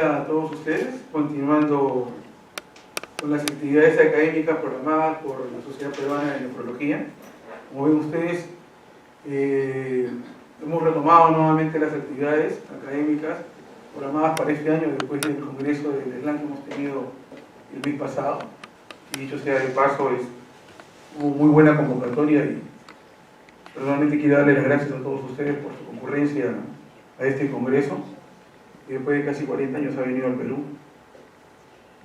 A todos ustedes, continuando con las actividades académicas programadas por la Sociedad Peruana de Nefrología. Como ven ustedes, hemos retomado nuevamente las actividades académicas programadas para este año después del congreso del SLAN que hemos tenido el mes pasado. Y dicho sea de paso, hubo muy buena convocatoria y personalmente quiero darle las gracias a todos ustedes por su concurrencia a este congreso, que después de casi 40 años ha venido al Perú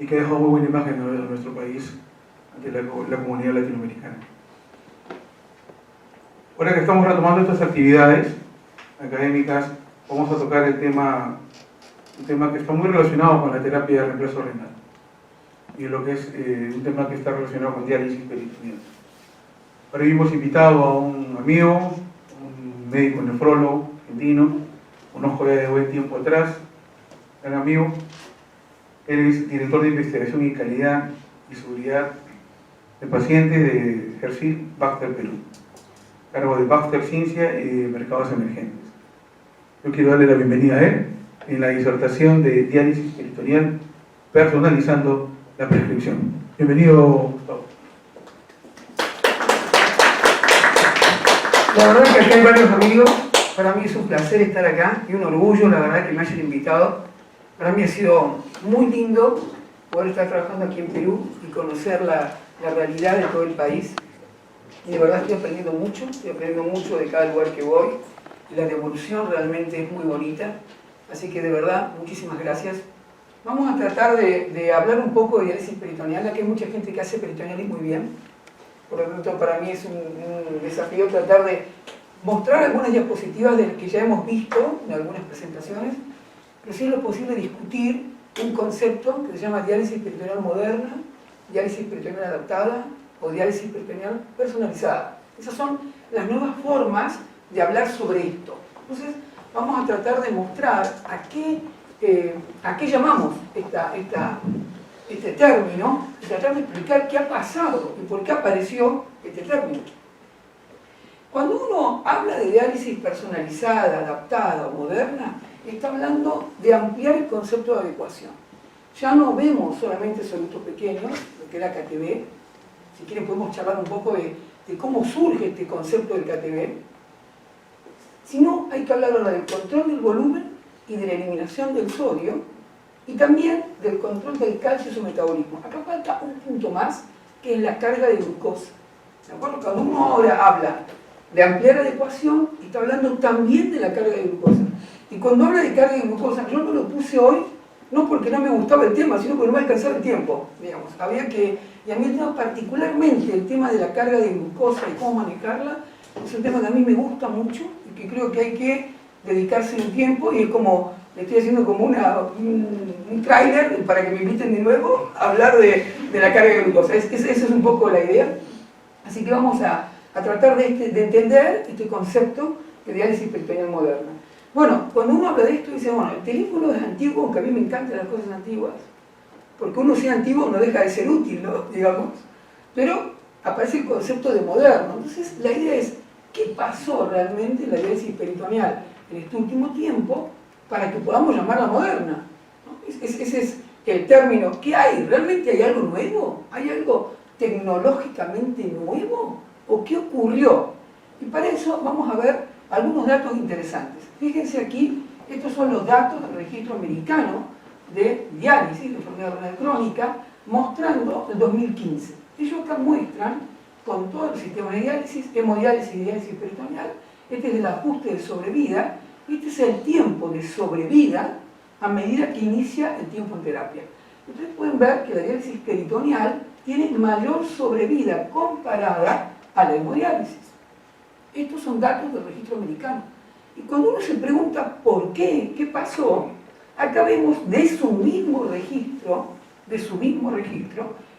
y que ha dejado muy buena imagen de nuestro país ante la comunidad latinoamericana. Ahora que estamos retomando estas actividades académicas, vamos a tocar un tema que está muy relacionado con la terapia de reemplazo renal y lo que es un tema que está relacionado con diálisis peritoneal. Para ello hemos invitado a un amigo, un médico nefrólogo argentino, conozco ya de buen tiempo atrás, gran amigo. Él es director de investigación y calidad y seguridad de pacientes de Hershey Baxter Perú, cargo de Baxter Ciencia y de Mercados Emergentes. Yo quiero darle la bienvenida a él en la disertación de diálisis peritoneal, personalizando la prescripción. Bienvenido, Gustavo. La verdad es que aquí hay varios amigos. Para mí es un placer estar acá y un orgullo, la verdad, que me hayan invitado. Para mí ha sido muy lindo poder estar trabajando aquí en Perú y conocer la realidad de todo el país. Y de verdad estoy aprendiendo mucho de cada lugar que voy. Y la devolución realmente es muy bonita. Así que de verdad, muchísimas gracias. Vamos a tratar de hablar un poco de diálisis peritoneal. Aquí hay mucha gente que hace peritonealismo muy bien. Por lo tanto, para mí es un desafío tratar de mostrar algunas diapositivas de las que ya hemos visto en algunas presentaciones, pero si es lo posible discutir un concepto que se llama diálisis peritoneal moderna, diálisis peritoneal adaptada o diálisis peritoneal personalizada. Esas son las nuevas formas de hablar sobre esto. Entonces, vamos a tratar de mostrar a qué llamamos este término y tratar de explicar qué ha pasado y por qué apareció este término. Cuando uno habla de diálisis personalizada, adaptada o moderna, está hablando de ampliar el concepto de adecuación. Ya no vemos solamente solutos pequeños, lo que era KTB. Si quieren podemos charlar un poco de cómo surge este concepto del KTB. Sino hay que hablar ahora del control del volumen y de la eliminación del sodio y también del control del calcio y su metabolismo. Acá falta un punto más, que es la carga de glucosa. ¿De acuerdo? Cuando uno ahora habla de ampliar adecuación, está hablando también de la carga de glucosa. Y cuando habla de carga de glucosa, yo no lo puse hoy, no porque no me gustaba el tema, sino porque no me alcanzaba el tiempo, digamos. Y a mí el tema, particularmente el tema de la carga de glucosa y cómo manejarla, es un tema que a mí me gusta mucho y que creo que hay que dedicarse un tiempo, y es como, le estoy haciendo como un tráiler para que me inviten de nuevo a hablar de la carga de glucosa. Esa es un poco la idea. Así que vamos a tratar de entender este concepto de diálisis peritoneal moderna. Bueno, cuando uno habla de esto, dice, bueno, el teléfono es antiguo, aunque a mí me encantan las cosas antiguas, porque uno sea antiguo no deja de ser útil, ¿no? Digamos. Pero aparece el concepto de moderno. Entonces, la idea es, ¿qué pasó realmente en la diálisis peritoneal en este último tiempo para que podamos llamarla moderna? ¿No? Ese es el término. ¿Qué hay? ¿Realmente hay algo nuevo? ¿Hay algo tecnológicamente nuevo? ¿O qué ocurrió? Y para eso vamos a ver algunos datos interesantes. Fíjense aquí, estos son los datos del registro americano de diálisis, de enfermedad renal crónica, mostrando el 2015. Ellos acá muestran, con todos los sistemas de diálisis, hemodiálisis y diálisis peritoneal, este es el ajuste de sobrevida, y este es el tiempo de sobrevida a medida que inicia el tiempo en terapia. Ustedes pueden ver que la diálisis peritoneal tiene mayor sobrevida comparada a la hemodiálisis. Estos son datos del registro americano. Y cuando uno se pregunta por qué, qué pasó, acá vemos de su mismo registro,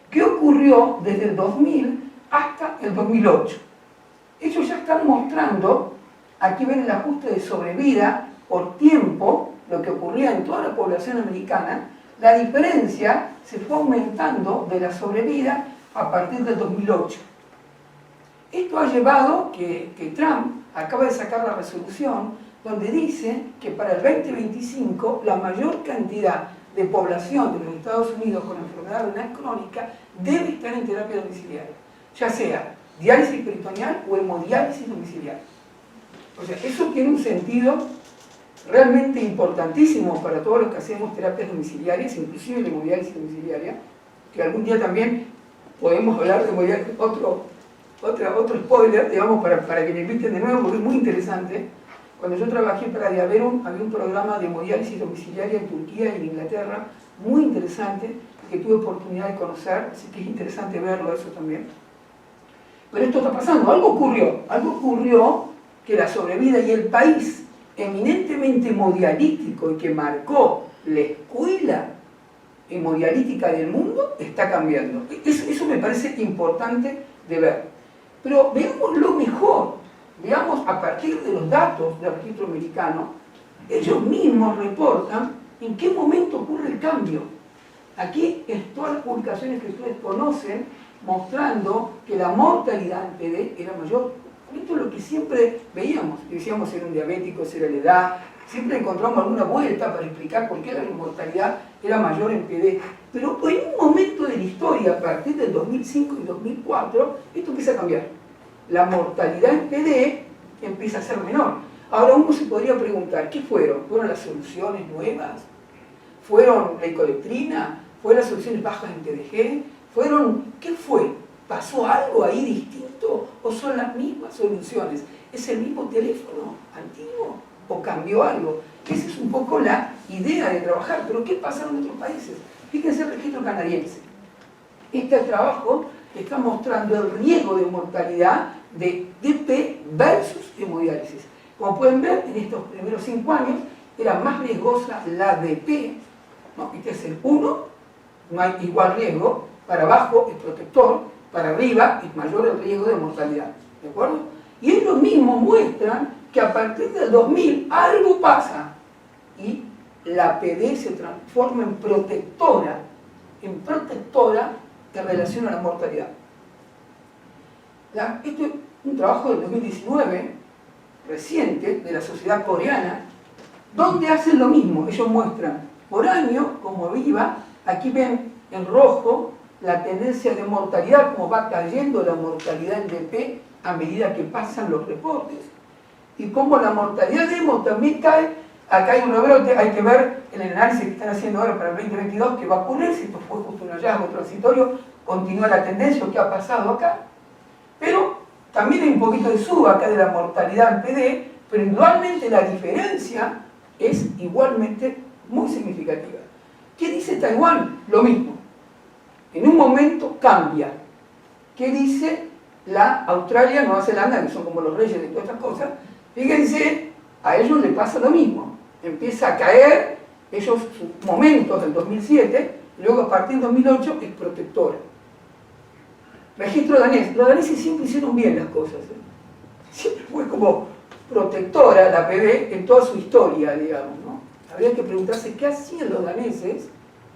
qué ocurrió desde el 2000 hasta el 2008. Ellos ya están mostrando, aquí ven el ajuste de sobrevida por tiempo, lo que ocurría en toda la población americana. La diferencia se fue aumentando de la sobrevida a partir del 2008. Esto ha llevado que Trump acaba de sacar la resolución donde dice que para el 2025 la mayor cantidad de población de los Estados Unidos con enfermedad renal crónica debe estar en terapia domiciliaria, ya sea diálisis peritoneal o hemodiálisis domiciliaria. O sea, eso tiene un sentido realmente importantísimo para todos los que hacemos terapias domiciliarias, inclusive la hemodiálisis domiciliaria, que algún día también podemos hablar de hemodiálisis, otro spoiler, digamos, para que me inviten de nuevo, porque es muy interesante. Cuando yo trabajé para Diaverum, había un programa de hemodiálisis domiciliaria en Turquía y en Inglaterra, muy interesante, que tuve oportunidad de conocer, así que es interesante verlo eso también. Pero esto está pasando, algo ocurrió que la sobrevida y el país eminentemente hemodialítico y que marcó la escuela hemodialítica del mundo está cambiando. Eso me parece importante de ver. Pero veamos lo mejor, veamos a partir de los datos del registro americano, ellos mismos reportan en qué momento ocurre el cambio. Aquí en todas las publicaciones que ustedes conocen, mostrando que la mortalidad en PD era mayor. Esto es lo que siempre veíamos, que decíamos era un diabético, era la edad, siempre encontramos alguna vuelta para explicar por qué la mortalidad era mayor en PD. Pero en un momento de la historia, a partir del 2005 y 2004, esto empieza a cambiar. La mortalidad en PD empieza a ser menor. Ahora uno se podría preguntar, ¿qué fueron? ¿Fueron las soluciones nuevas? ¿Fueron la icolectrina? ¿Fueron las soluciones bajas en TDG? ¿Qué fue? ¿Pasó algo ahí distinto? ¿O son las mismas soluciones? ¿Es el mismo teléfono antiguo? ¿O cambió algo? Esa es un poco la idea de trabajar. ¿Pero qué pasa en otros países? Fíjense el registro canadiense. Este trabajo está mostrando el riesgo de mortalidad de DP versus hemodiálisis. Como pueden ver, en estos primeros 5 años era más riesgosa la DP, ¿no? Este es el 1, no hay igual riesgo, para abajo es protector, para arriba es mayor el riesgo de mortalidad, ¿de acuerdo? Y ellos mismos muestran que a partir del 2000 algo pasa y la PD se transforma en protectora en relación a la mortalidad. Esto es un trabajo del 2019, reciente, de la sociedad coreana, donde hacen lo mismo. Ellos muestran por año, como iba, aquí ven en rojo la tendencia de mortalidad, como va cayendo la mortalidad en DP a medida que pasan los reportes, y como la mortalidad de hemo también cae. Acá hay un rebrote, hay que ver en el análisis que están haciendo ahora para el 2022 qué va a ocurrir, si esto fue justo un hallazgo transitorio, continúa la tendencia o qué ha pasado acá. Pero también hay un poquito de suba acá de la mortalidad en PD, pero indudablemente la diferencia es igualmente muy significativa. ¿Qué dice Taiwán? Lo mismo. En un momento cambia. ¿Qué dice la Australia, Nueva Zelanda, que son como los reyes de todas estas cosas? Fíjense, a ellos les pasa lo mismo. Empieza a caer, ellos, sus momentos del 2007, luego a partir del 2008 es protectora. Registro danés. Los daneses siempre hicieron bien las cosas. Siempre fue como protectora la PD en toda su historia, digamos, ¿no? Habría que preguntarse qué hacían los daneses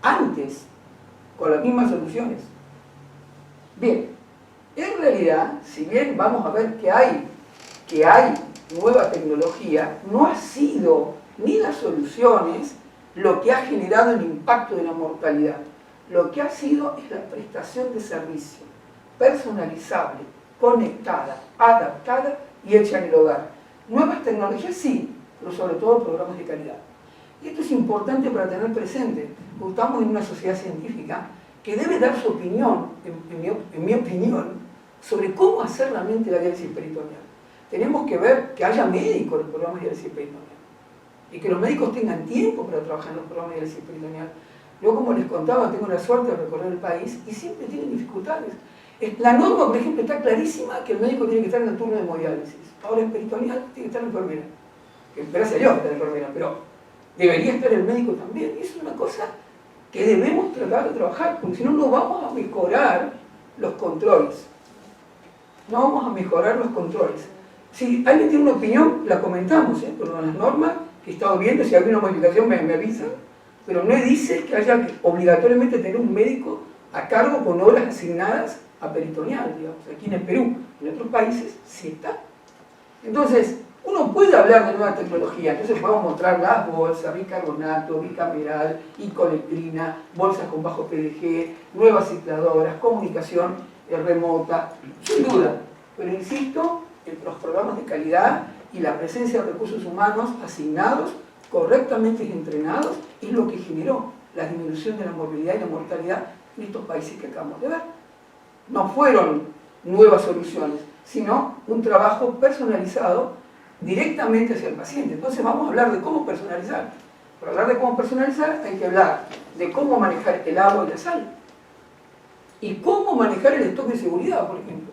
antes con las mismas soluciones. Bien, en realidad, si bien vamos a ver que hay nueva tecnología, no ha sido ni las soluciones lo que ha generado el impacto de la mortalidad. Lo que ha sido es la prestación de servicio personalizable, conectada, adaptada y hecha en el hogar. Nuevas tecnologías sí, pero sobre todo programas de calidad. Y esto es importante para tener presente, porque estamos en una sociedad científica que debe dar su opinión, en mi opinión, sobre cómo hacer realmente la diálisis peritoneal. Tenemos que ver que haya médicos en los programas de diálisis peritoneal y que los médicos tengan tiempo para trabajar en los programas de diálisis peritoneal. Yo, como les contaba, tengo la suerte de recorrer el país y siempre tienen dificultades. La norma, por ejemplo, está clarísima que el médico tiene que estar en el turno de hemodiálisis. Ahora en peritoneal tiene que estar la enfermera. Gracias a Dios está la enfermera, pero debería estar el médico también. Y eso es una cosa que debemos tratar de trabajar, porque si no, no vamos a mejorar los controles. No vamos a mejorar los controles. Si alguien tiene una opinión, la comentamos, con las normas que he estado viendo, si hay una modificación me avisan, pero no dice que haya que obligatoriamente tener un médico a cargo con horas asignadas a peritoneal, digamos, aquí en el Perú. En otros países sí está. Entonces, Uno puede hablar de nueva tecnología, entonces podemos mostrar las bolsas, bicarbonato, bicameral, icolectrina, bolsas con bajo PDG, nuevas cicladoras, comunicación remota, sin duda. Pero insisto, los programas de calidad y la presencia de recursos humanos asignados, correctamente entrenados, es lo que generó la disminución de la movilidad y la mortalidad en estos países que acabamos de ver. No fueron nuevas soluciones, sino un trabajo personalizado directamente hacia el paciente. Entonces vamos a hablar de cómo personalizar. Para hablar de cómo personalizar hay que hablar de cómo manejar el agua y la sal. Y cómo manejar el stock de seguridad, por ejemplo.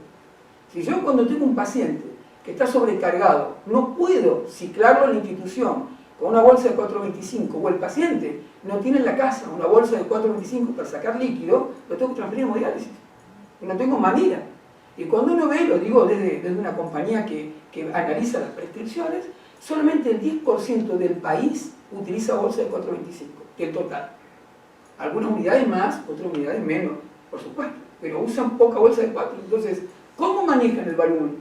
Si yo cuando tengo un paciente que está sobrecargado, no puedo ciclarlo en la institución con una bolsa de 425, o el paciente no tiene en la casa una bolsa de 425 para sacar líquido, lo tengo que transferir a hemodiálisis. Y no tengo manera. Y cuando uno ve, lo digo desde una compañía que analiza las prescripciones, solamente el 10% del país utiliza bolsa de 425, del total. Algunas unidades más, otras unidades menos, por supuesto, pero usan poca bolsa de 4. Entonces, ¿cómo manejan el volumen?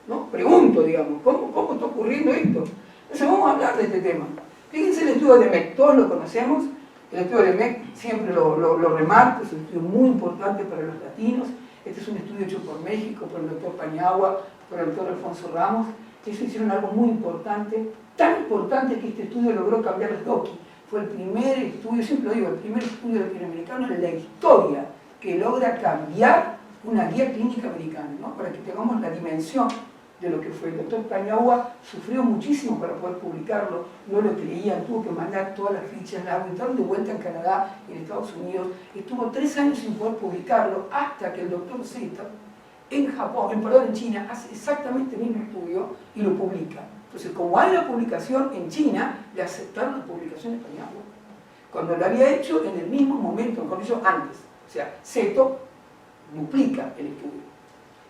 ¿No? Pregunto, digamos, ¿cómo está ocurriendo esto? Entonces vamos a hablar de este tema. Fíjense el estudio de MEC, todos lo conocemos, el estudio de MEC siempre lo remarco, es un estudio muy importante para los latinos. Este es un estudio hecho por México, por el doctor Paniagua, por el doctor Alfonso Ramos. Ellos hicieron algo muy importante, tan importante que este estudio logró cambiar el DOCI. Fue el primer estudio, siempre lo digo, el primer estudio latinoamericano en la historia que logra cambiar una guía clínica americana, ¿no? Para que tengamos la dimensión de lo que fue. El doctor Paniagua sufrió muchísimo para poder publicarlo, no lo creían, tuvo que mandar todas las fichas, la aventaron de vuelta en Canadá y en Estados Unidos, estuvo 3 años sin poder publicarlo, hasta que el doctor Zeta, en China, hace exactamente el mismo estudio y lo publica. Entonces, como hay la publicación en China, le aceptaron la publicación en Paniagua, cuando lo había hecho en el mismo momento, con ellos antes. O sea, Zeto duplica el estudio.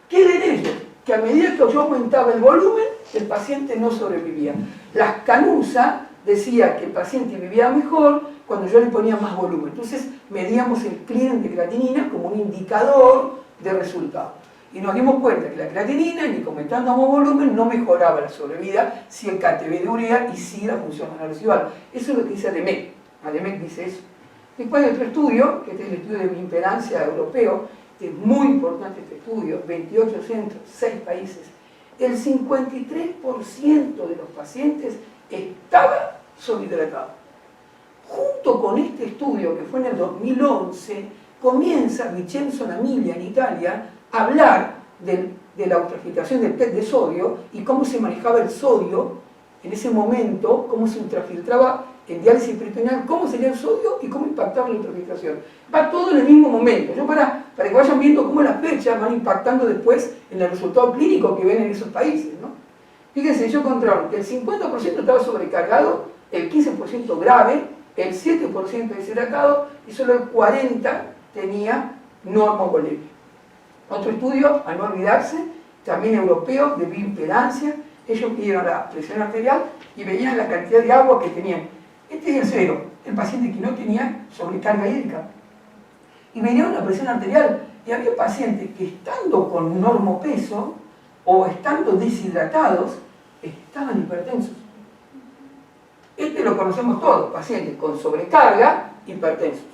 ¿Qué ven ellos? Que a medida que yo aumentaba el volumen, el paciente no sobrevivía. Las Canusa decía que el paciente vivía mejor cuando yo le ponía más volumen. Entonces medíamos el clearance de creatinina como un indicador de resultado. Y nos dimos cuenta que la creatinina, ni aumentando más volumen, no mejoraba la sobrevida, si el KTB de urea y si la función renal residual. Eso es lo que dice ADEMEC. ADEMEC dice eso. Después hay otro estudio, que este es el estudio de bioimpedancia europeo. Es muy importante este estudio, 28 centros, 6 países. El 53% de los pacientes estaba sobrehidratado. Junto con este estudio, que fue en el 2011, comienza Vincenzo Namiglia en Italia a hablar de la ultrafiltración del PET de sodio y cómo se manejaba el sodio en ese momento, cómo se ultrafiltraba en diálisis peritoneal, cómo sería el sodio y cómo impactaba la ultrafiltración. Va todo en el mismo momento. Yo para que vayan viendo cómo las fechas van impactando después en el resultado clínico que ven en esos países, ¿no? Fíjense, yo encontraron que el 50% estaba sobrecargado, el 15% grave, el 7% deshidratado y solo el 40% tenía normovolemia. Otro estudio, a no olvidarse, también europeo, de bioimpedancia. Ellos midieron la presión arterial y veían la cantidad de agua que tenían. Este es el cero, el paciente que no tenía sobrecarga hídrica. Y veían la presión arterial. Y había pacientes que estando con normopeso o estando deshidratados, estaban hipertensos. Este lo conocemos todos, pacientes con sobrecarga, hipertensos.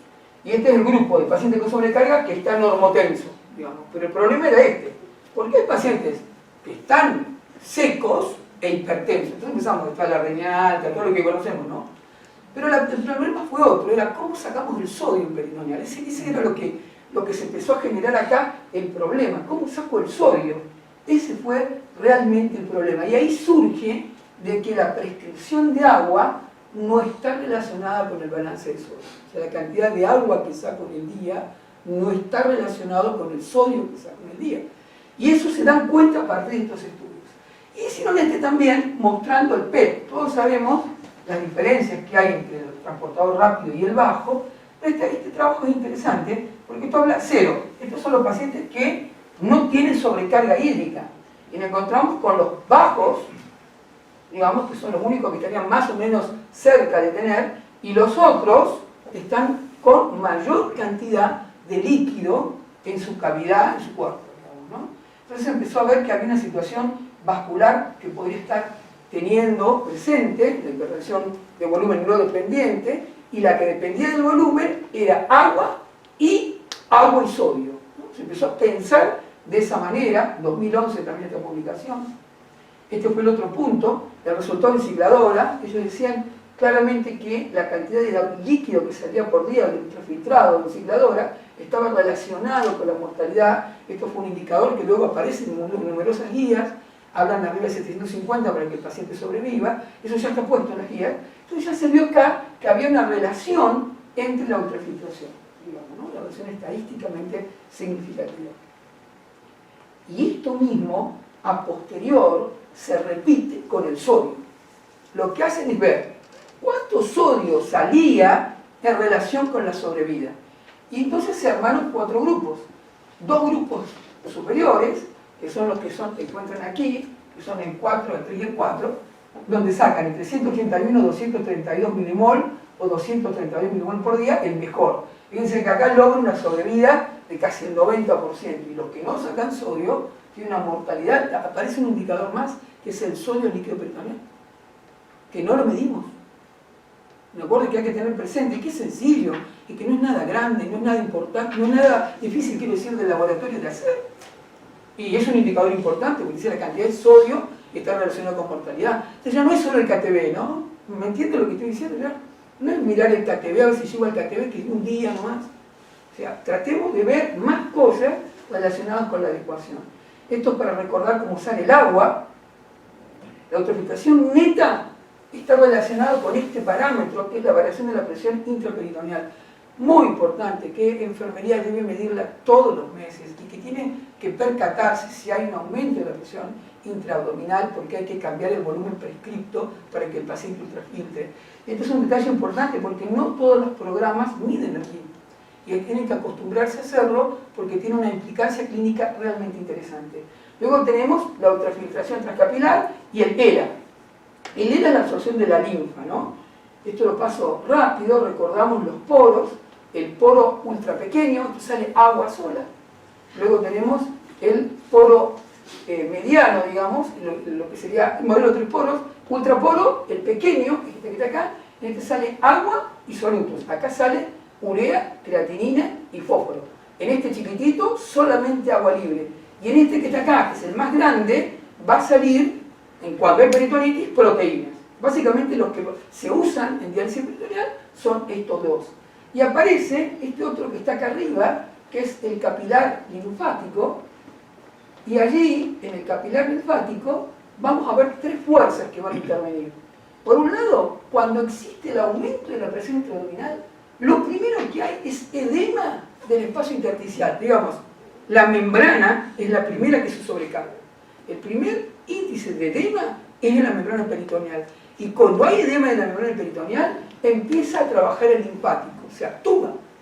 Y este es el grupo de pacientes con sobrecarga que está normotenso, digamos. Pero el problema era este. Porque hay pacientes que están secos e hipertensos. Entonces empezamos a estar la renal, todo lo que conocemos, ¿no? Pero el problema fue otro, era cómo sacamos el sodio en peritoneal. Ese era lo que se empezó a generar acá, el problema. ¿Cómo saco el sodio? Ese fue realmente el problema. Y ahí surge de que la prescripción de agua no está relacionada con el balance de sodio. O sea, la cantidad de agua que saco en el día no está relacionado con el sodio que saco en el día. Y eso se dan cuenta a partir de estos estudios. Y hicieron también mostrando el PET. Todos sabemos las diferencias que hay entre el transportador rápido y el bajo. Este trabajo es interesante porque esto habla cero. Estos son los pacientes que no tienen sobrecarga hídrica. Y nos encontramos con los bajos, digamos que son los únicos que estarían más o menos cerca de tener, y los otros están con mayor cantidad de líquido en su cavidad, en su cuerpo, digamos, ¿no? Entonces empezó a ver que había una situación vascular que podría estar teniendo presente, la hipertensión de volumen no dependiente, y la que dependía del volumen era agua y sodio, ¿no? Se empezó a pensar de esa manera, en 2011 también esta publicación. Este fue el otro punto, el resultado en cicladora. Ellos decían claramente que la cantidad de líquido que salía por día del ultrafiltrado en cicladora estaba relacionado con la mortalidad. Esto fue un indicador que luego aparece en numerosas guías, hablan de arriba de 750 para que el paciente sobreviva, eso ya está puesto en las guías. Entonces ya se vio acá que había una relación entre la ultrafiltración, digamos, ¿no? La relación estadísticamente significativa. Y esto mismo, a posterior, se repite con el sodio. Lo que hacen es ver cuánto sodio salía en relación con la sobrevida. Y entonces se armaron 4 grupos. 2 grupos superiores, que son los que se encuentran aquí, que son el 4, el 3 y el 4, donde sacan entre 181 y 232 milimol o 232 milimol por día, el mejor. Fíjense que acá logran una sobrevida de casi el 90%, y los que no sacan sodio tienen una mortalidad, aparece un indicador más, que es el sodio líquido peritoneal, que no lo medimos. Me acuerdo que hay que tener presente, que es sencillo, y que no es nada grande, no es nada importante, no es nada difícil, quiero decir, del laboratorio de hacer. Y es un indicador importante, porque dice la cantidad de sodio que está relacionada con mortalidad. Entonces ya no es solo el KTB, ¿no? ¿Me entiende lo que estoy diciendo ya? No es mirar el KTB, a ver si llego al KTB, que es un día nomás. O sea, tratemos de ver más cosas relacionadas con la adecuación. Esto es para recordar cómo sale el agua. La eutrofiltración neta está relacionada con este parámetro, que es la variación de la presión intraperitoneal. Muy importante, que enfermería debe medirla todos los meses y que tiene que percatarse si hay un aumento de la presión intraabdominal, porque hay que cambiar el volumen prescripto para que el paciente ultrafiltre. Esto es un detalle importante porque no todos los programas miden aquí y tienen que acostumbrarse a hacerlo porque tiene una implicancia clínica realmente interesante. Luego tenemos la ultrafiltración transcapilar y el ELA. El ELA es la absorción de la linfa, ¿no? Esto lo paso rápido, recordamos los poros, el poro ultra pequeño, que sale agua sola. Luego tenemos el poro mediano, digamos, lo que sería el modelo de 3 poros, ultraporo, el pequeño, este que está acá, en este sale agua y solutos. Acá sale urea, creatinina y fósforo. En este chiquitito, solamente agua libre. Y en este que está acá, que es el más grande, va a salir, en cuanto hay peritonitis, proteínas. Básicamente los que se usan en diálisis peritoneal son estos dos. Y aparece este otro que está acá arriba, que es el capilar linfático, y allí, en el capilar linfático, vamos a ver 3 fuerzas que van a intervenir. Por un lado, cuando existe el aumento de la presión intraabdominal, lo primero que hay es edema del espacio intersticial. Digamos, la membrana es la primera que se sobrecarga. El primer índice de edema es en la membrana peritoneal. Y cuando hay edema en la membrana peritoneal, empieza a trabajar el linfático,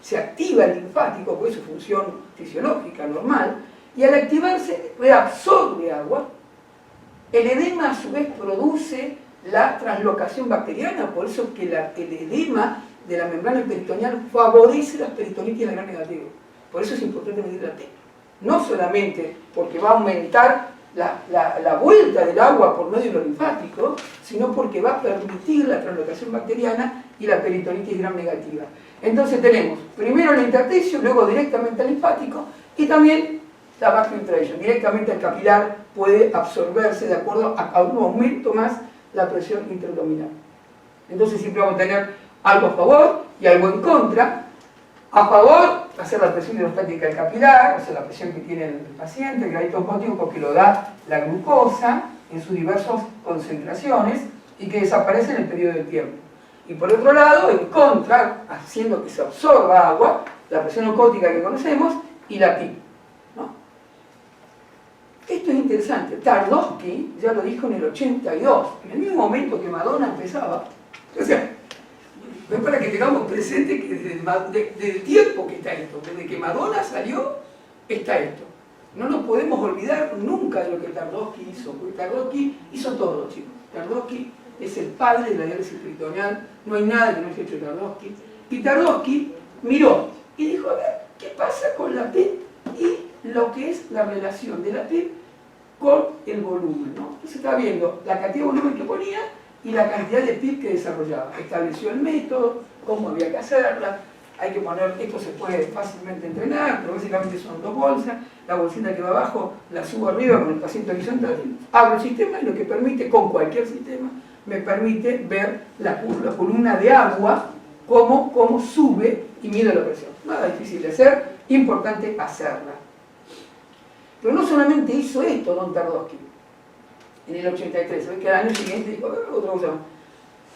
se activa el linfático, porque es su función fisiológica normal, y al activarse reabsorbe agua. El edema a su vez produce la translocación bacteriana, por eso que el edema de la membrana peritoneal favorece las peritonitis de gran negativo. Por eso es importante medir la T. No solamente porque va a aumentar la vuelta del agua por medio de lo linfático, sino porque va a permitir la translocación bacteriana y la peritonitis gram negativa. Entonces tenemos primero el intersticio, luego directamente al linfático y también la backfiltration. Directamente el capilar puede absorberse de acuerdo a un aumento más la presión intraabdominal. Entonces siempre vamos a tener algo a favor y algo en contra. A favor, hacer la presión hidrostática del capilar, o sea, la presión que tiene el paciente, el gradito osmótico, porque lo da la glucosa en sus diversas concentraciones y que desaparece en el periodo de tiempo. Y por otro lado, en contra, haciendo que se absorba agua, la presión osmótica que conocemos y la PIB, ¿no? Esto es interesante. Tardowski ya lo dijo en el 82, en el mismo momento que Madonna empezaba. O sea, es para que tengamos presente que desde el tiempo que está esto, desde que Madonna salió, está esto. No nos podemos olvidar nunca de lo que Tardowski hizo, porque Tardowski hizo todo, chicos. Tardowski es el padre de la diálisis peritoneal, no hay nada que no haya hecho Tardowski. Y Tardowski miró y dijo, a ver, ¿qué pasa con la PEP y lo que es la relación de la PEP con el volumen, ¿no? Entonces estaba viendo la cantidad de volumen que ponía y la cantidad de PIB que desarrollaba. Estableció el método, cómo había que hacerla. Hay que poner, esto se puede fácilmente entrenar, pero básicamente son dos bolsas. La bolsita que va abajo la subo arriba con el paciente horizontal, abro el sistema y lo que permite, con cualquier sistema, me permite ver la columna de agua, cómo sube y mido la presión. Nada difícil de hacer, importante hacerla. Pero no solamente hizo esto Don Tverdovsky en el 83, ¿sabes? Que al año siguiente dijo, otra cosa más.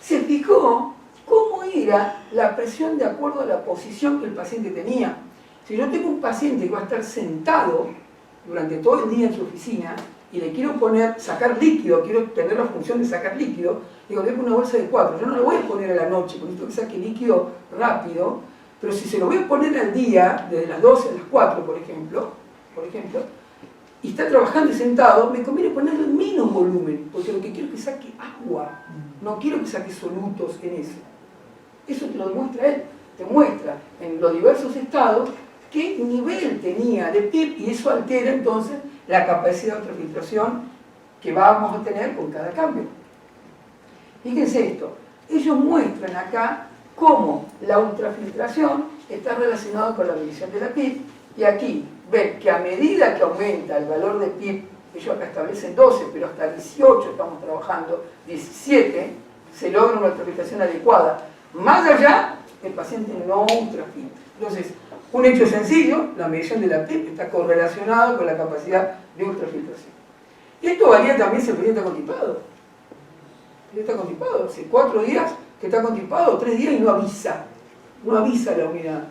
Se fijó cómo era la presión de acuerdo a la posición que el paciente tenía. Si yo tengo un paciente que va a estar sentado durante todo el día en su oficina y le quiero sacar líquido, quiero tener la función de sacar líquido, digo, le pongo una bolsa de 4. Yo no lo voy a poner a la noche, porque necesito que saque líquido rápido, pero si se lo voy a poner al día, desde las 12 a las 4, por ejemplo, y está trabajando y sentado, me conviene ponerle menos volumen, porque lo que quiero es que saque agua, no quiero que saque solutos en eso. Eso te lo demuestra él, te muestra en los diversos estados qué nivel tenía de PIB y eso altera entonces la capacidad de ultrafiltración que vamos a tener con cada cambio. Fíjense esto, ellos muestran acá cómo la ultrafiltración está relacionada con la medición de la PIB y aquí ven que a medida que aumenta el valor de PIB, ellos acá establecen 12, pero hasta 18 estamos trabajando, 17, se logra una ultrafiltración adecuada. Más allá, el paciente no ultrafiltra. Entonces, un hecho sencillo, la medición de la PIB está correlacionada con la capacidad de ultrafiltración. Y esto varía también si el paciente está constipado. El paciente está constipado, hace 4 días que está constipado, 3 días y no avisa la unidad.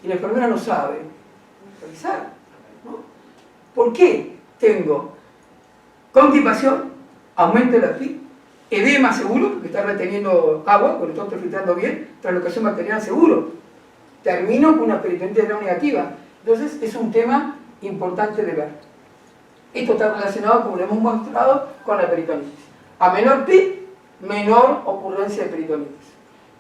Y la enfermera no sabe avisar, ¿no? ¿Por qué tengo constipación, aumento de la PIB, edema seguro, porque está reteniendo agua, porque está ultrafiltrando bien, translocación bacteriana seguro? Termino con una peritonitis negativa. Entonces es un tema importante de ver. Esto está relacionado, como lo hemos mostrado, con la peritonitis. A menor PIB, menor ocurrencia de peritonitis.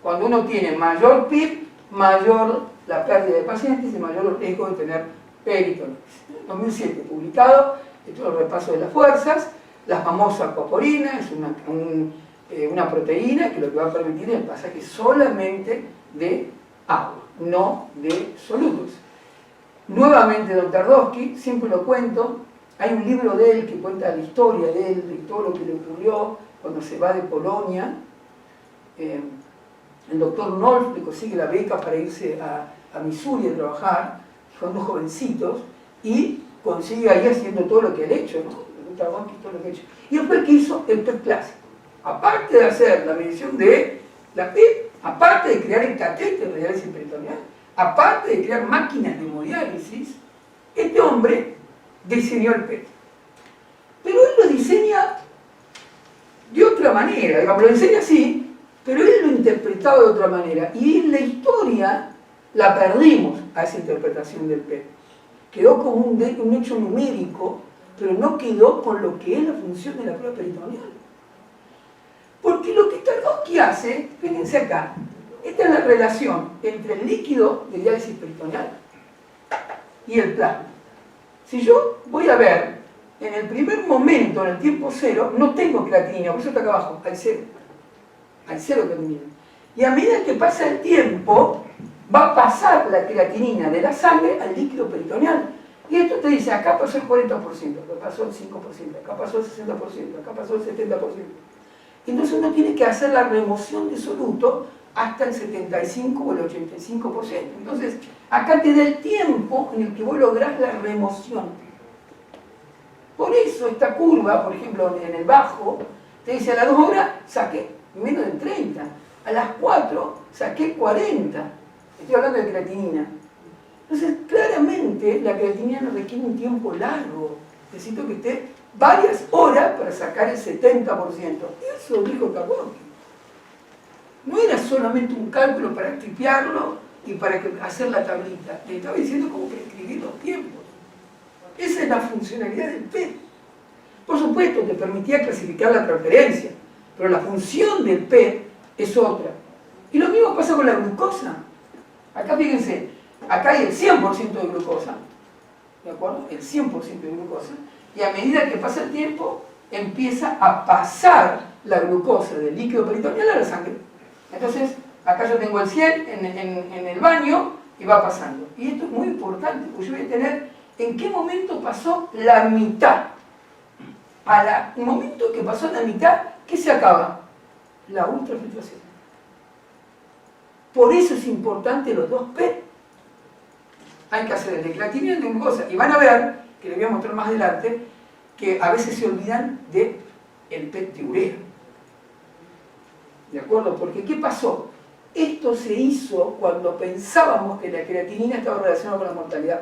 Cuando uno tiene mayor PIB, mayor la pérdida de pacientes y mayor el riesgo de tener peritonitis. En 2007 publicado, esto es el repaso de las fuerzas, la famosa coporina, es una proteína que lo que va a permitir es el pasaje solamente de agua, no de solutos. Nuevamente Don Tverdovsky, siempre lo cuento, hay un libro de él que cuenta la historia de él, de todo lo que le ocurrió cuando se va de Polonia. El doctor Nolf le consigue la beca para irse a Missouri a trabajar, cuando jovencitos, y consigue ahí haciendo todo lo que él ha hecho, ¿no? Todo lo que ha hecho. Y después que hizo el test clásico. Aparte de hacer la medición de la PIB, aparte de crear el catéter de diálisis peritoneal, aparte de crear máquinas de hemodiálisis, este hombre diseñó el PET. Pero él lo diseña de otra manera, digamos, lo enseña así, pero él lo interpretaba de otra manera. Y en la historia la perdimos a esa interpretación del PET. Quedó como un hecho numérico, pero no quedó con lo que es la función de la prueba peritoneal. Porque lo que Tverdovsky hace, fíjense acá, esta es la relación entre el líquido de diálisis peritoneal y el plasma. Si yo voy a ver, en el primer momento, en el tiempo cero, no tengo creatinina, por eso está acá abajo, hay cero creatinina. Y a medida que pasa el tiempo, va a pasar la creatinina de la sangre al líquido peritoneal. Y esto te dice, acá pasó el 40%, acá pasó el 5%, acá pasó el 60%, acá pasó el 70%. Entonces uno tiene que hacer la remoción de soluto hasta el 75 o el 85%. Entonces, acá te da el tiempo en el que vos lográs la remoción. Por eso esta curva, por ejemplo, en el bajo, te dice a las 2 horas saqué menos de 30, a las 4 saqué 40. Estoy hablando de creatinina. Entonces, claramente, la creatinina no requiere un tiempo largo. Necesito que esté varias horas para sacar el 70%. Eso dijo Tverdovsky. No era solamente un cálculo para tripearlo y para hacer la tablita. Le estaba diciendo cómo prescribir los tiempos. Esa es la funcionalidad del PET. Por supuesto, te permitía clasificar la preferencia, pero la función del PET es otra. Y lo mismo pasa con la glucosa. Acá fíjense, acá hay el 100% de glucosa, ¿de acuerdo? El 100% de glucosa. y a medida que pasa el tiempo empieza a pasar la glucosa del líquido peritoneal a la sangre. Entonces, acá yo tengo el 100 en el baño y va pasando. Y esto es muy importante, porque yo voy a tener en qué momento pasó la mitad. El momento que pasó la mitad, ¿qué se acaba? La ultrafiltración. Por eso es importante los dos P. Hay que hacer el de creatinina y el de glucosa. Y van a ver, que les voy a mostrar más adelante, que a veces se olvidan del PET de urea. ¿De acuerdo? Porque ¿qué pasó? Esto se hizo cuando pensábamos que la creatinina estaba relacionada con la mortalidad.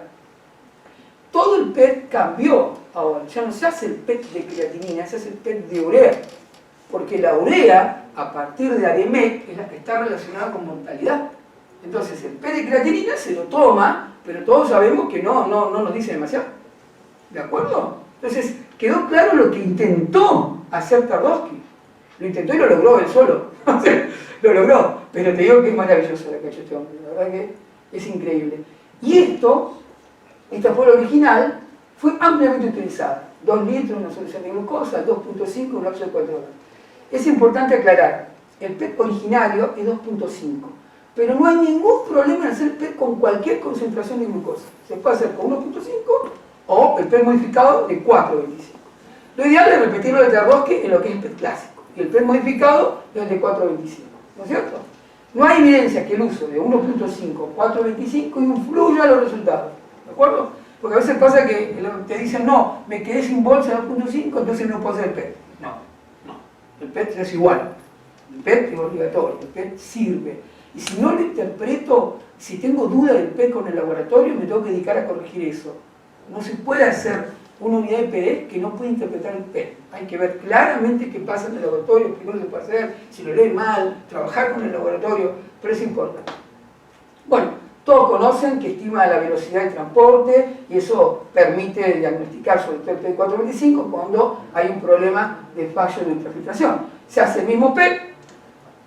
Todo el PET cambió ahora. Ya no se hace el PET de creatinina, se hace el PET de urea. Porque la urea, a partir de ADMET, es la que está relacionada con mortalidad. Entonces el PET de creatinina se lo toma, pero todos sabemos que no nos dice demasiado. ¿De acuerdo? Entonces quedó claro lo que intentó hacer Twardowski. Lo intentó y lo logró él solo. Lo logró. Pero te digo que es maravilloso lo que ha hecho este hombre. La verdad que es increíble. Y esta fue la original, fue ampliamente utilizada. 2 litros, una solución de glucosa, 2.5, un lapso de 4 horas. Es importante aclarar, el PET originario es 2.5, pero no hay ningún problema en hacer PET con cualquier concentración de glucosa. Se puede hacer con 1.5 o el PET modificado de 4.25. Lo ideal es repetirlo de Twardowski en lo que es el PET clásico, y el PET modificado es el de 4.25, ¿no es cierto? No hay evidencia que el uso de 1.5 4.25 influya a los resultados, ¿de acuerdo? Porque a veces pasa que te dicen, no, me quedé sin bolsa de 2.5, entonces no puedo hacer el PET. No. El PET es igual, el PET es obligatorio, el PET sirve. Y si no lo interpreto, si tengo duda del PET con el laboratorio, me tengo que dedicar a corregir eso. No se puede hacer una unidad de PD que no puede interpretar el PET. Hay que ver claramente qué pasa en el laboratorio, qué no se puede hacer, si lo lee mal, trabajar con el laboratorio, pero es importante. Bueno, todos conocen que estima la velocidad de transporte y eso permite diagnosticar sobre todo el PET 425 cuando hay un problema de fallo de ultrafiltración. Se hace el mismo PET,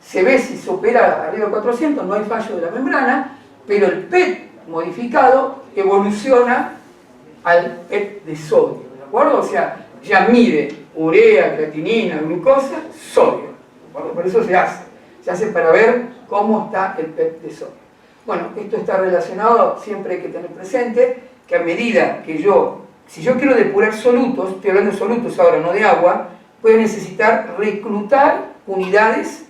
se ve si se opera arriba de 400, no hay fallo de la membrana, pero el PET modificado evoluciona al PET de sodio, ¿de acuerdo? O sea, ya mide urea, creatinina, glucosa, sodio, ¿de acuerdo? Por eso se hace para ver cómo está el PET de sodio. Bueno, esto está relacionado, siempre hay que tener presente que a medida que si yo quiero depurar solutos, estoy hablando de solutos ahora, no de agua, voy a necesitar reclutar unidades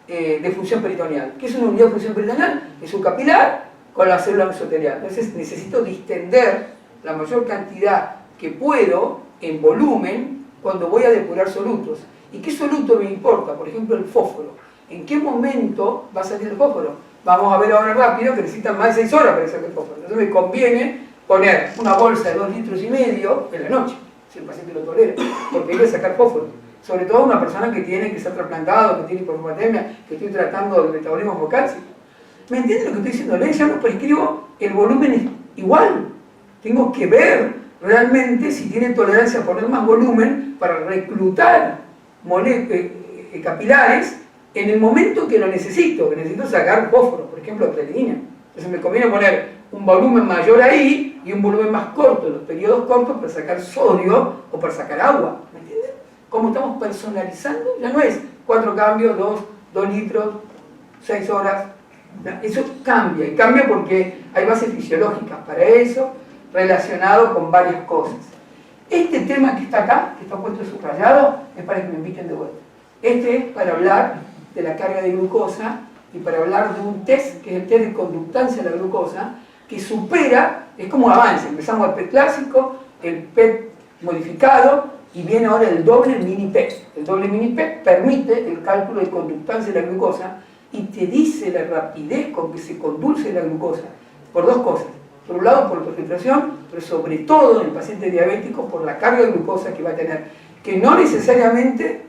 de función peritoneal. ¿Qué es una unidad de función peritoneal? Es un capilar con la célula mesotelial. Entonces necesito distender la mayor cantidad que puedo en volumen cuando voy a depurar solutos. ¿Y qué soluto me importa? Por ejemplo, el fósforo. ¿En qué momento va a salir el fósforo? Vamos a ver ahora rápido que necesitan más de 6 horas para que saque el fósforo. Entonces me conviene poner una bolsa de 2,5 litros en la noche, si el paciente lo tolera, porque hay que sacar fósforo. Sobre todo una persona que tiene que ser trasplantado, que tiene hipofomatemia, que estoy tratando del metabolismo vocal. ¿Me entienden lo que estoy diciendo? Ya no prescribo, el volumen es igual. Tengo que ver realmente si tiene tolerancia a poner más volumen para reclutar capilares en el momento que lo necesito, sacar fósforo, por ejemplo, creatinina. Entonces me conviene poner un volumen mayor ahí y un volumen más corto, en los periodos cortos, para sacar sodio o para sacar agua. ¿Me entienden? Como estamos personalizando, ya no es 4 cambios, 2 litros, 6 horas. Eso cambia, y cambia porque hay bases fisiológicas para eso, relacionado con varias cosas. Este tema que está acá, que está puesto subrayado, es para que me inviten de vuelta. Este es para hablar de la carga de glucosa y para hablar de un test, que es el test de conductancia de la glucosa, que supera, es como avance, empezamos el PET clásico, el PET modificado, y viene ahora el doble mini PET. El doble mini PET permite el cálculo de conductancia de la glucosa y te dice la rapidez con que se conduce la glucosa, por 2 cosas. Por un lado, por la filtración, pero sobre todo en el paciente diabético, por la carga de glucosa que va a tener, que no necesariamente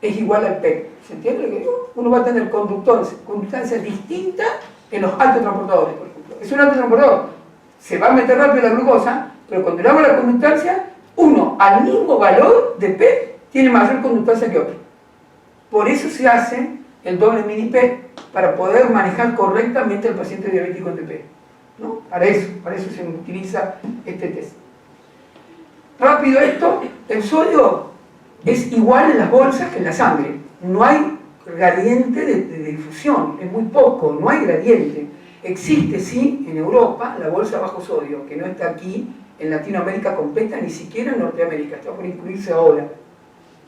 es igual al PET. ¿Se entiende lo que digo? Uno va a tener conductancia distinta en los altos transportadores, por ejemplo. Es un alto transportador, se va a meter rápido la glucosa, pero cuando le hago la conductancia, uno al mismo valor de PET tiene mayor conductancia que otro. Por eso se hace el doble mini PET, para poder manejar correctamente al paciente diabético en TP, ¿no? Para eso se utiliza este test. Rápido esto, el sodio es igual en las bolsas que en la sangre. No hay gradiente de difusión, es muy poco, no hay gradiente. Existe, sí, en Europa, la bolsa bajo sodio, que no está aquí en Latinoamérica completa, ni siquiera en Norteamérica, está por incluirse ahora.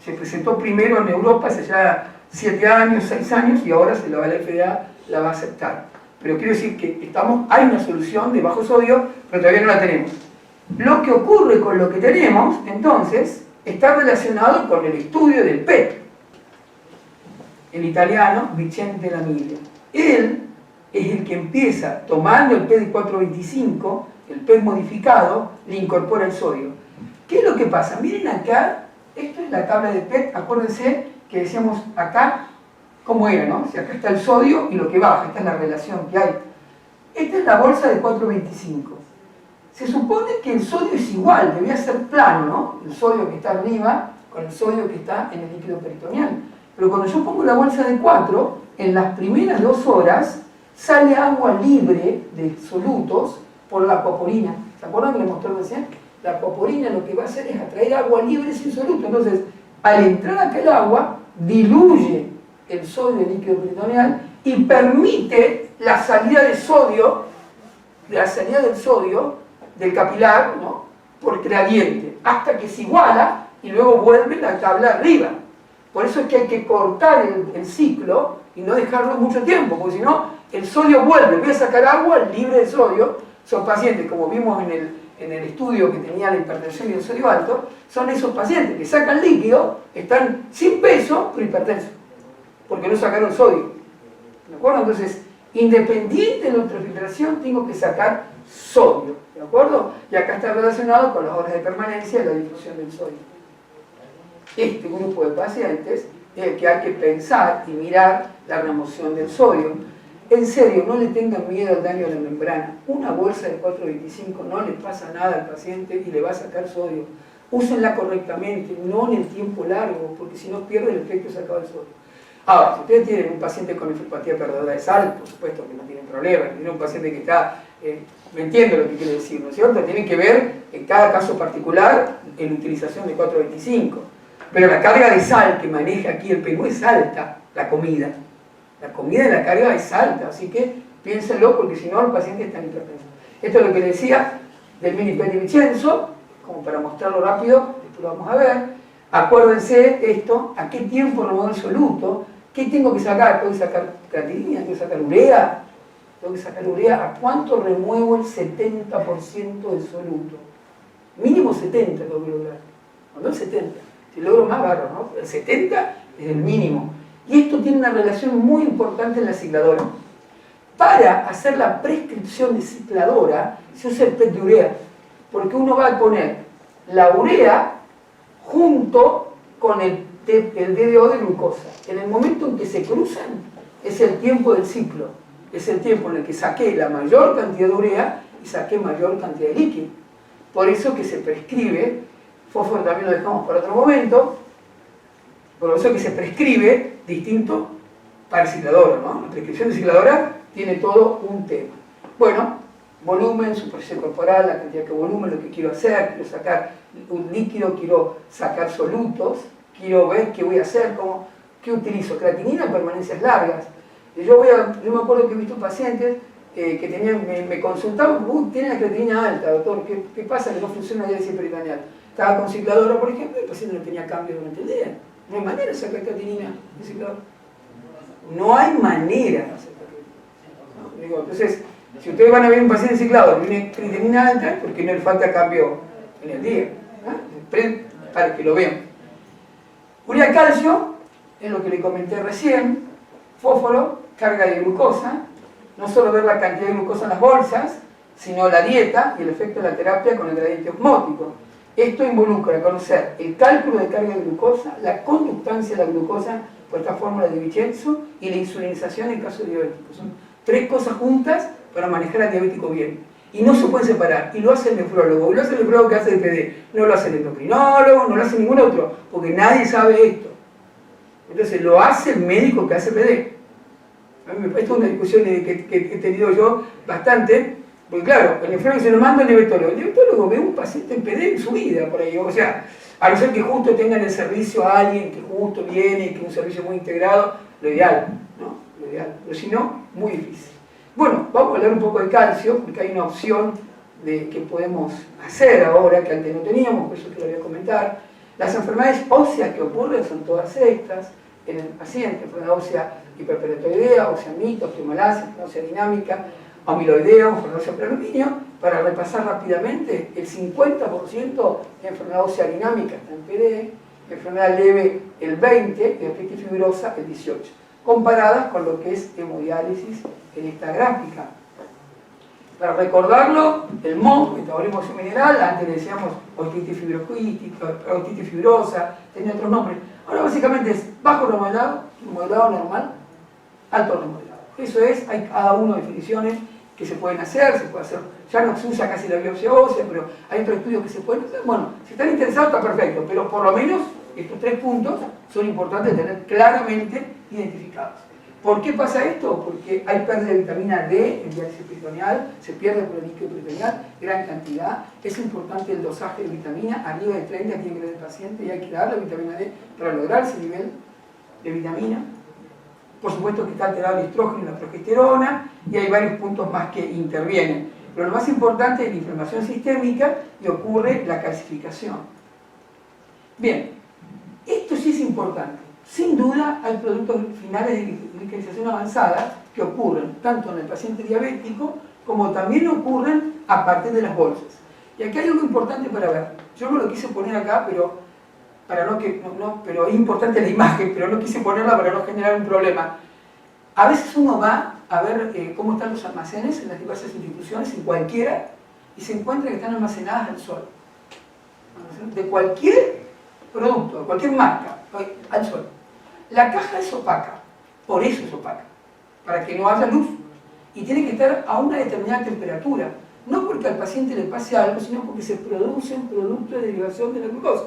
Se presentó primero en Europa hace ya 7 años, 6 años, y ahora la FDA la va a aceptar. Pero quiero decir que hay una solución de bajo sodio, pero todavía no la tenemos. Lo que ocurre con lo que tenemos, entonces, está relacionado con el estudio del PET. El italiano Vicente Lamiglia. Él es el que empieza, tomando el PET 425, el PET modificado, le incorpora el sodio. ¿Qué es lo que pasa? Miren acá, esto es la tabla de PET, acuérdense que decíamos acá, ¿cómo era, no? Si acá está el sodio y lo que baja, esta es la relación que hay. Esta es la bolsa de 425. Se supone que el sodio es igual, debía ser plano, ¿no? El sodio que está arriba con el sodio que está en el líquido peritoneal. Pero cuando yo pongo la bolsa de 4, en las primeras 2 horas sale agua libre de solutos por la apoporina. ¿Se acuerdan que le mostré recién? La apoporina lo que va a hacer es atraer agua libre sin soluto. Entonces, al entrar acá el agua, diluye el sodio del líquido peritoneal y permite la salida de sodio, del capilar, ¿no? Por gradiente, hasta que se iguala y luego vuelve la tabla arriba. Por eso es que hay que cortar el ciclo y no dejarlo mucho tiempo, porque si no, el sodio vuelve. Voy a sacar agua libre de sodio. Son pacientes, como vimos en el estudio que tenía la hipertensión y el sodio alto, son esos pacientes que sacan líquido, están sin peso, pero hipertensos, porque no sacaron sodio. ¿De acuerdo? Entonces, independiente de la ultrafiltración, tengo que sacar sodio. ¿De acuerdo? Y acá está relacionado con las horas de permanencia y la difusión del sodio. Este grupo de pacientes es el que hay que pensar y mirar la remoción del sodio. En serio, no le tengan miedo al daño a la membrana. Una bolsa de 425 no le pasa nada al paciente y le va a sacar sodio. Úsenla correctamente, no en el tiempo largo, porque si no pierde el efecto sacado del sodio. Ahora, si ustedes tienen un paciente con nefropatía perdedora de sal, por supuesto que no tienen problema. Tienen un paciente que está, me entiendo lo que quiere decir, ¿no es cierto? Tienen que ver en cada caso particular en utilización de 425. Pero la carga de sal que maneja aquí el PENU es alta, la comida. La comida de la carga es alta, así que piénsenlo porque si no el paciente está en hipertenso. Esto es lo que le decía del mini PET de Vincenzo, como para mostrarlo rápido, después lo vamos a ver. Acuérdense esto, ¿a qué tiempo remuevo el soluto? ¿Qué tengo que sacar? ¿Tengo que sacar creatinina? ¿Tengo que sacar urea? ¿Tengo que sacar urea? ¿A cuánto remuevo el 70% del soluto? Mínimo 70 tengo que lograr, no el 70. Si logro más, barro, ¿no? El 70 es el mínimo. Y esto tiene una relación muy importante en la cicladora. Para hacer la prescripción de cicladora, se usa el PET de urea, porque uno va a poner la urea junto con el DDO de glucosa. En el momento en que se cruzan, es el tiempo del ciclo. Es el tiempo en el que saqué la mayor cantidad de urea y saqué mayor cantidad de líquido. Por eso que se prescribe, fósforo también lo dejamos para otro momento, por eso que se prescribe distinto para cicladora, ¿no? La prescripción de cicladora tiene todo un tema. Bueno, volumen, superficie corporal, la cantidad de volumen, lo que quiero hacer, quiero sacar un líquido, quiero sacar solutos, quiero ver qué voy a hacer, qué utilizo, creatinina en permanencias largas. Yo me acuerdo que he visto pacientes que tenían, me consultaban, tienen la creatinina alta, doctor, ¿qué pasa? Que no funciona la diálisis peritoneal. Estaba con cicladora, por ejemplo, y el paciente no tenía cambio durante el día. No hay manera de sacar creatinina de cicladora. No hay manera de sacar creatinina. Entonces, si ustedes van a ver un paciente ciclador que tiene creatinina alta, porque no le falta cambio en el día. Para que lo vean. Urea calcio, es lo que le comenté recién, fósforo, carga de glucosa, no solo ver la cantidad de glucosa en las bolsas, sino la dieta y el efecto de la terapia con el gradiente osmótico. Esto involucra conocer el cálculo de carga de glucosa, la conductancia de la glucosa por esta fórmula de Vincenzo y la insulinización en caso diabético. Son 3 cosas juntas para manejar al diabético bien. Y no se pueden separar. Y lo hace el nefrólogo. Y lo hace el nefrólogo que hace el PD. No lo hace el endocrinólogo, no lo hace ningún otro. Porque nadie sabe esto. Entonces lo hace el médico que hace PD. Esto es una discusión que he tenido yo bastante. Porque claro, el enfermo se lo manda al diabétólogo. El diabétólogo ve un paciente en PD en su vida por ahí. O sea, a no ser que justo tengan el servicio a alguien que justo viene, que es un servicio muy integrado, lo ideal, ¿no? Lo ideal. Pero si no, muy difícil. Bueno, vamos a hablar un poco de calcio, porque hay una opción que podemos hacer ahora, que antes no teníamos, por eso te lo voy a comentar. Las enfermedades óseas que ocurren son todas estas en el paciente: enfermedad ósea hiperperitoidea, osteomielitis, osteomalacia, enfermedad ósea dinámica, amiloidea, enfermedad ósea prealuminio. Para repasar rápidamente, el 50% de enfermedad ósea dinámica está en PD, enfermedad leve el 20%, y artritis fibrosa el 18%, comparadas con lo que es hemodiálisis en esta gráfica. Para recordarlo, el MOF, metabolismo mineral, antes le decíamos otitis fibroquística, otitis fibrosa, tenía otros nombres. Ahora básicamente es bajo remodelado, remodelado normal, alto remodelado. Eso es, hay cada uno de definiciones que se pueden hacer, ya no se usa casi la biopsia ósea, pero hay otros estudios que se pueden hacer. Bueno, si están interesados está perfecto, pero por lo menos estos 3 puntos son importantes de tener claramente identificados. ¿Por qué pasa esto? Porque hay pérdida de vitamina D en diálisis peritoneal, se pierde por el líquido peritoneal, gran cantidad. Es importante el dosaje de vitamina, arriba de 30 tiene que tener el paciente y hay que darle vitamina D para lograr ese nivel de vitamina. Por supuesto que está alterado el estrógeno y la progesterona, y hay varios puntos más que intervienen. Pero lo más importante es la inflamación sistémica y ocurre la calcificación. Bien, esto sí es importante. Sin duda hay productos finales de glicemización avanzada que ocurren tanto en el paciente diabético como también ocurren a partir de las bolsas. Y aquí hay algo importante para ver. Yo no lo quise poner acá, pero es importante la imagen, pero no quise ponerla para no generar un problema. A veces uno va a ver cómo están los almacenes en las diversas instituciones, en cualquiera, y se encuentra que están almacenadas al sol. De cualquier producto, de cualquier marca, al sol. La caja es opaca, por eso es opaca, para que no haya luz. Y tiene que estar a una determinada temperatura, no porque al paciente le pase algo, sino porque se produce un producto de derivación de la glucosa.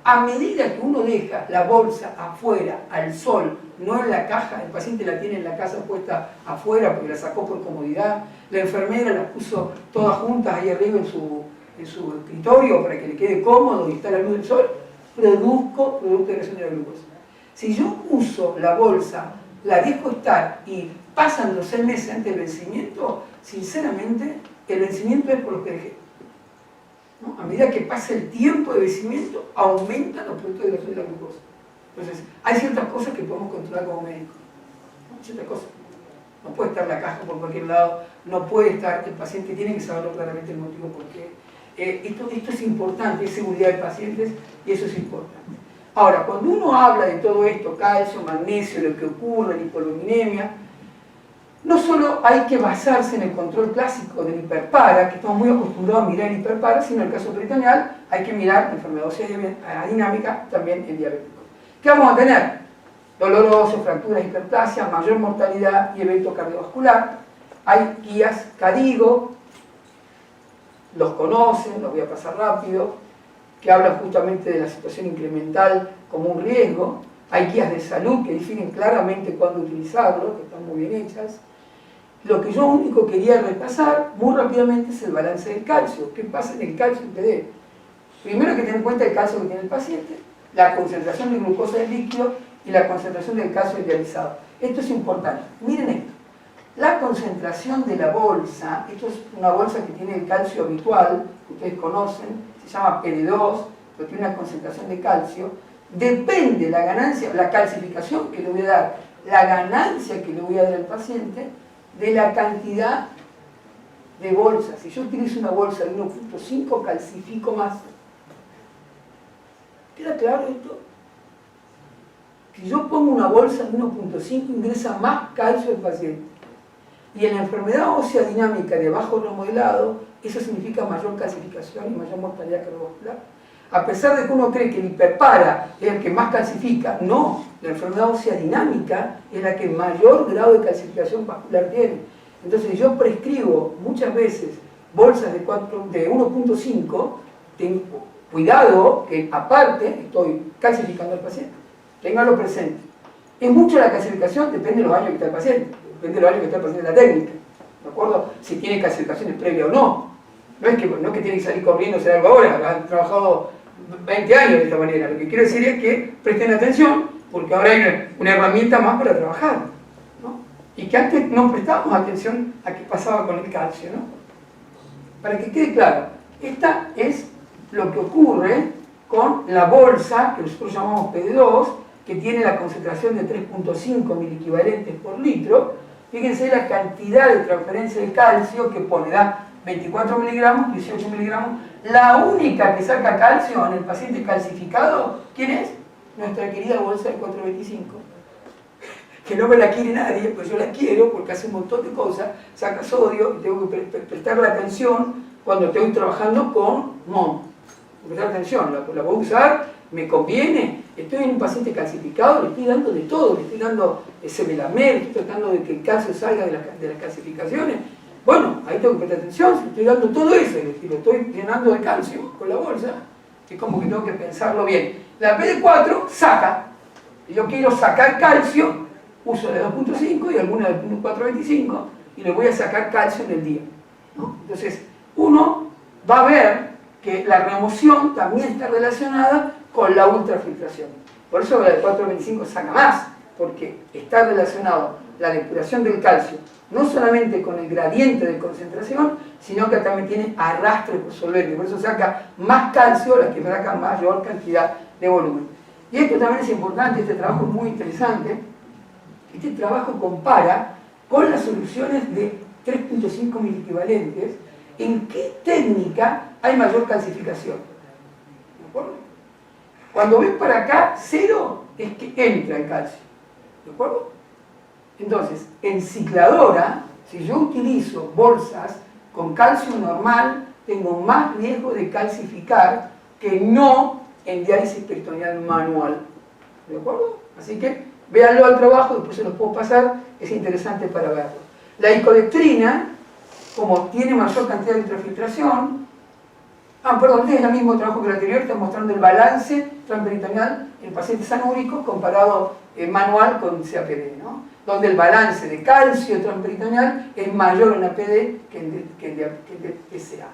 A medida que uno deja la bolsa afuera, al sol, no en la caja, el paciente la tiene en la casa puesta afuera porque la sacó por comodidad, la enfermera las puso todas juntas ahí arriba en su escritorio para que le quede cómodo y está la luz del sol, produzco producto de derivación de la glucosa. Si yo uso la bolsa, la dejo estar y pasan los 6 meses antes del vencimiento, sinceramente, el vencimiento es por lo que dejé. ¿No? A medida que pasa el tiempo de vencimiento, aumentan los productos de derivación de la glucosa. Entonces, hay ciertas cosas que podemos controlar como médicos. ¿No? Ciertas cosas. No puede estar la caja por cualquier lado, no puede estar, el paciente tiene que saberlo claramente el motivo por qué. Esto es importante, es seguridad de pacientes y eso es importante. Ahora, cuando uno habla de todo esto, calcio, magnesio, lo que ocurre, la hipoluminemia, no solo hay que basarse en el control clásico del hiperpara, que estamos muy acostumbrados a mirar el hiperpara, sino en el caso peritoneal hay que mirar la enfermedad ósea dinámica, también el diabético. ¿Qué vamos a tener? Dolor óseo, fracturas, hiperplasia, mayor mortalidad y evento cardiovascular. Hay guías CADIGO, los conocen, los voy a pasar rápido, que hablan justamente de la situación incremental como un riesgo. Hay guías de salud que definen claramente cuándo utilizarlo, que están muy bien hechas. Lo que yo único quería repasar muy rápidamente es el balance del calcio. ¿Qué pasa en el calcio en PD? Primero hay que tener en cuenta el calcio que tiene el paciente, la concentración de glucosa del líquido y la concentración del calcio idealizado. Esto es importante. Miren esto. La concentración de la bolsa, esto es una bolsa que tiene el calcio habitual, que ustedes conocen, se llama PD2, pero tiene una concentración de calcio, depende la ganancia, la calcificación que le voy a dar, la ganancia que le voy a dar al paciente, de la cantidad de bolsas. Si yo utilizo una bolsa de 1.5, calcifico más. ¿Queda claro esto? Si yo pongo una bolsa de 1.5, ingresa más calcio al paciente. Y en la enfermedad ósea dinámica de bajo remodelado, eso significa mayor calcificación y mayor mortalidad cardiovascular. A pesar de que uno cree que el hiperpara es el que más calcifica, no, la enfermedad ósea dinámica es la que mayor grado de calcificación vascular tiene. Entonces yo prescribo muchas veces bolsas de 1.5, cuidado que aparte estoy calcificando al paciente, ténganlo presente. Es mucho la calcificación, depende de los años que está el paciente, depende de los años que está el paciente en la técnica. ¿de acuerdo? Si tiene calcificaciones previas o no. No es que tiene que salir corriendo a hacer algo ahora, han trabajado 20 años de esta manera. Lo que quiero decir es que presten atención, porque ahora hay una herramienta más para trabajar, ¿no? Y que antes no prestábamos atención a qué pasaba con el calcio, ¿no? Para que quede claro, esta es lo que ocurre con la bolsa, que nosotros llamamos PD2, que tiene la concentración de 3.5 miliequivalentes por litro. Fíjense la cantidad de transferencia de calcio que pone, da 24 miligramos, 18 miligramos. La única que saca calcio en el paciente calcificado, ¿quién es? Nuestra querida bolsa del 425. Que no me la quiere nadie, pues yo la quiero porque hace un montón de cosas, saca sodio y tengo que prestarle atención cuando estoy trabajando con MON. Prestar atención, la voy a usar, me conviene, estoy en un paciente calcificado, le estoy dando de todo, le estoy dando Semelamer, estoy tratando de que el calcio salga de las calcificaciones. Bueno, ahí tengo que prestar atención, si le estoy dando todo eso y lo estoy llenando de calcio con la bolsa, es como que tengo que pensarlo bien. La PD4 saca, y yo quiero sacar calcio, uso la 2.5 y alguna de 4.25 y le voy a sacar calcio en el día, ¿no? Entonces, uno va a ver que la remoción también está relacionada con la ultrafiltración. Por eso la de 4.25 saca más, porque está relacionado la depuración del calcio no solamente con el gradiente de concentración, sino que también tiene arrastre por solvente. Por eso saca más calcio, la que saca mayor cantidad de volumen. Y esto también es importante, este trabajo es muy interesante. Este trabajo compara con las soluciones de 3.5 miliequivalentes en qué técnica hay mayor calcificación. ¿De acuerdo? Cuando ves para acá, 0 es que entra el calcio. ¿De acuerdo? Entonces, en cicladora, si yo utilizo bolsas con calcio normal, tengo más riesgo de calcificar que no en diálisis peritoneal manual. ¿De acuerdo? Así que véanlo al trabajo, después se los puedo pasar, es interesante para verlo. La icodextrina, como tiene mayor cantidad de ultrafiltración, este es el mismo trabajo que el anterior, está mostrando el balance transperitoneal en pacientes anúricos comparado manual con CAPD, ¿no? Donde el balance de calcio transperitoneal es mayor en APD que en PSA.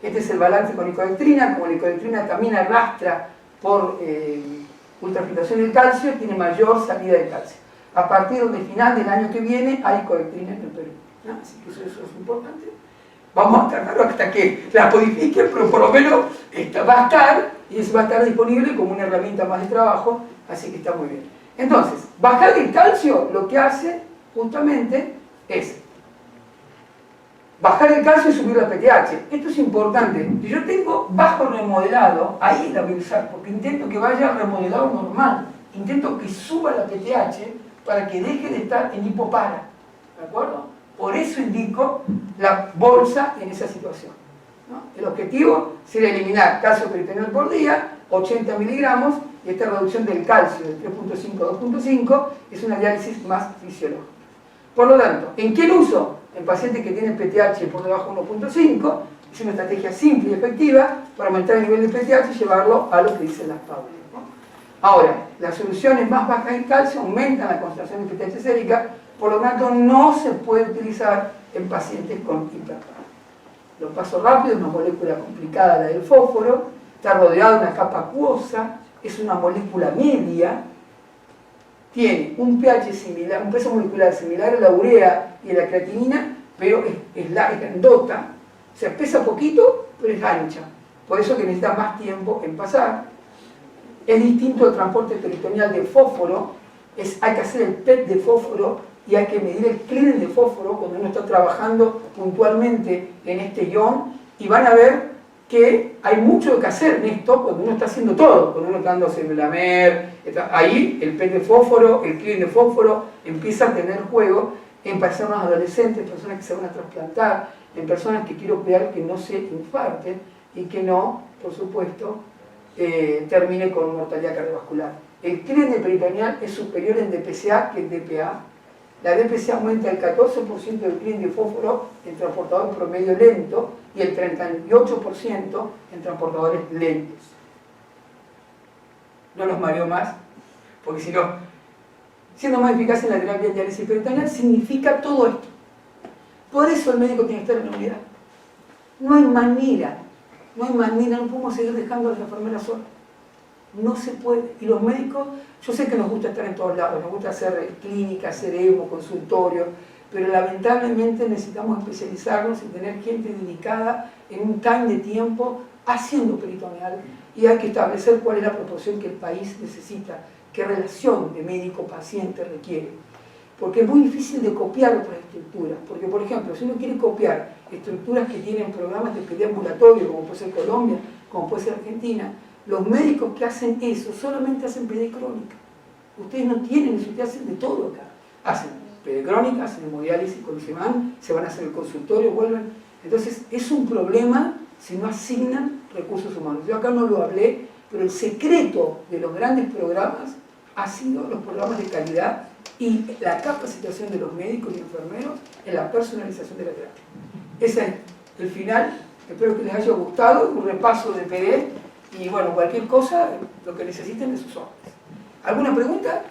Este es el balance con icodextrina, como la icodextrina también arrastra por ultrafiltración del calcio, tiene mayor salida de calcio. A partir del final del año que viene hay icodextrina en el Perú, ¿no? Así que eso es importante. Vamos a tratarlo hasta que la codifiquen, pero por lo menos va a estar, y eso va a estar disponible como una herramienta más de trabajo, así que está muy bien. Entonces, bajar el calcio lo que hace justamente es bajar el calcio y subir la PTH. Esto es importante. Si yo tengo bajo remodelado, ahí la voy a usar, porque intento que vaya remodelado normal. Intento que suba la PTH para que deje de estar en hipopara. ¿De acuerdo? Por eso indico la bolsa en esa situación, ¿no? El objetivo sería eliminar calcio peritoneal por día, 80 miligramos, y esta reducción del calcio de 3.5 a 2.5 es una diálisis más fisiológica. Por lo tanto, ¿en qué lo uso? En pacientes que tienen PTH por debajo de 1.5, es una estrategia simple y efectiva para aumentar el nivel de PTH y llevarlo a lo que dicen las pautas, ¿no? Ahora, las soluciones más bajas en calcio aumentan la concentración de PTH sérica, por lo tanto no se puede utilizar en pacientes con hiperparo. Lo paso rápido, es una molécula complicada la del fósforo, está rodeada de una capa acuosa, es una molécula media, tiene un pH similar, un peso molecular similar a la urea y a la creatinina, pero es grandota, o sea, pesa poquito, pero es ancha, por eso que necesita más tiempo en pasar. Es distinto al transporte peritoneal de fósforo, hay que hacer el PET de fósforo y hay que medir el clearance de fósforo cuando uno está trabajando puntualmente en este ion, y van a ver que hay mucho que hacer en esto cuando uno está haciendo todo, cuando uno está dando Semelamer, ahí el PET de fósforo, el clearance de fósforo empieza a tener juego en personas adolescentes, personas que se van a trasplantar, en personas que quiero cuidar que no se infarten y que no, por supuesto, termine con mortalidad cardiovascular. El clearance peritoneal es superior en DPCA que en DPA. La DPCA aumenta el 14% del clearance de fósforo en transportador promedio lento y el 38% en transportadores lentos. No los mareo más, porque si no, siendo más eficaz en la terapia de diálisis peritoneal significa todo esto. Por eso el médico tiene que estar en la unidad. No hay manera, no podemos seguir dejando a las enfermeras solas. No se puede. Y los médicos, yo sé que nos gusta estar en todos lados, nos gusta hacer clínicas, hacer EMO, consultorios, pero lamentablemente necesitamos especializarnos y tener gente dedicada en un time de tiempo haciendo peritoneal, y hay que establecer cuál es la proporción que el país necesita, qué relación de médico-paciente requiere. Porque es muy difícil de copiar otras estructuras, porque por ejemplo, si uno quiere copiar estructuras que tienen programas de pediambulatorio, como puede ser Colombia, como puede ser Argentina, los médicos que hacen eso solamente hacen pedicrónica. Ustedes no tienen eso, ustedes hacen de todo acá. Hacen pedicrónica, hacen hemodiálisis con se van a hacer el consultorio, vuelven. Entonces es un problema si no asignan recursos humanos. Yo acá no lo hablé, pero el secreto de los grandes programas ha sido los programas de calidad y la capacitación de los médicos y enfermeros en la personalización de la terapia. Ese es el final. Espero que les haya gustado, un repaso de PD y bueno, cualquier cosa, lo que necesiten de sus órdenes. ¿Alguna pregunta?